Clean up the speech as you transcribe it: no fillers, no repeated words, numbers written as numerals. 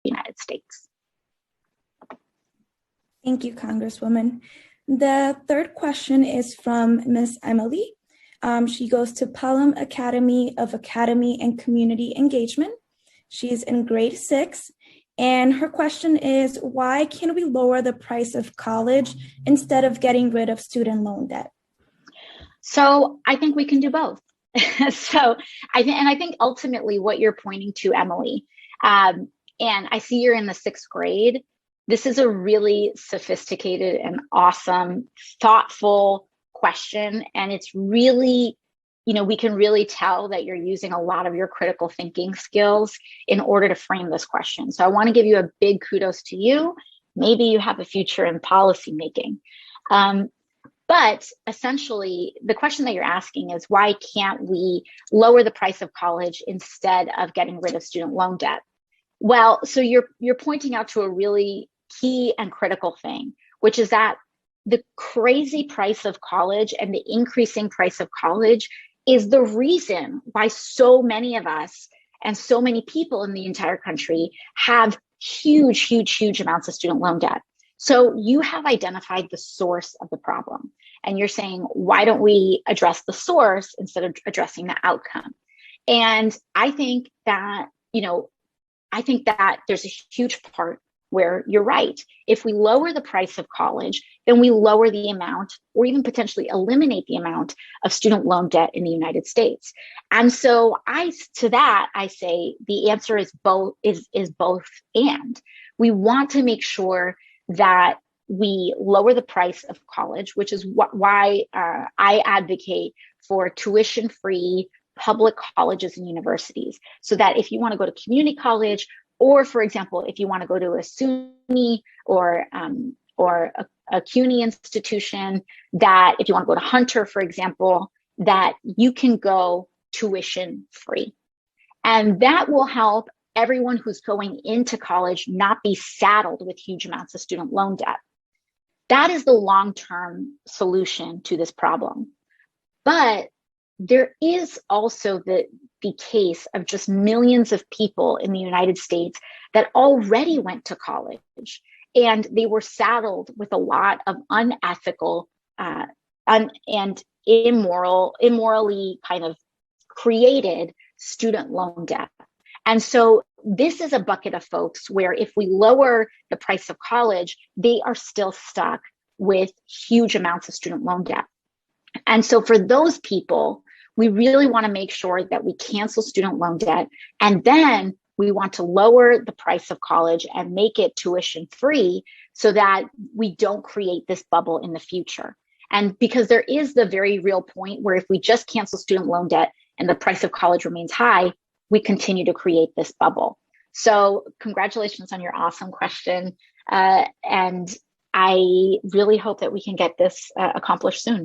United States. Thank you, Congresswoman. The third question is from Ms. Emily. She goes to Pelham Academy of Academy and Community Engagement. She's in grade 6. And her question is, why can't we lower the price of college instead of getting rid of student loan debt? So I think we can do both. So I think ultimately what you're pointing to, Emily, and I see you're in the 6th grade. This is a really sophisticated and awesome, thoughtful question. And it's really, we can really tell that you're using a lot of your critical thinking skills in order to frame this question. So I want to give you a big kudos to you. Maybe you have a future in policy making. But essentially, the question that you're asking is, why can't we lower the price of college instead of getting rid of student loan debt? Well, so you're pointing out to a really key and critical thing, which is that the crazy price of college and the increasing price of college is the reason why so many of us and so many people in the entire country have huge, huge, huge amounts of student loan debt. So you have identified the source of the problem, and you're saying, why don't we address the source instead of addressing the outcome? And I think that, there's a huge part where you're right. If we lower the price of college, then we lower the amount, or even potentially eliminate the amount of student loan debt in the United States. And so I say the answer is both, is both and. We want to make sure that we lower the price of college, which is why I advocate for tuition-free public colleges and universities, so that if you want to go to community college, or for example, if you want to go to a SUNY or a CUNY institution, that if you want to go to Hunter, for example, that you can go tuition free. And that will help everyone who's going into college not be saddled with huge amounts of student loan debt. That is the long-term solution to this problem. But there is also the case of just millions of people in the United States that already went to college, and they were saddled with a lot of unethical and immorally kind of created student loan debt. And so this is a bucket of folks where if we lower the price of college, they are still stuck with huge amounts of student loan debt. And so for those people, we really want to make sure that we cancel student loan debt, and then we want to lower the price of college and make it tuition free so that we don't create this bubble in the future. And because there is the very real point where if we just cancel student loan debt and the price of college remains high, we continue to create this bubble. So congratulations on your awesome question. And I really hope that we can get this accomplished soon.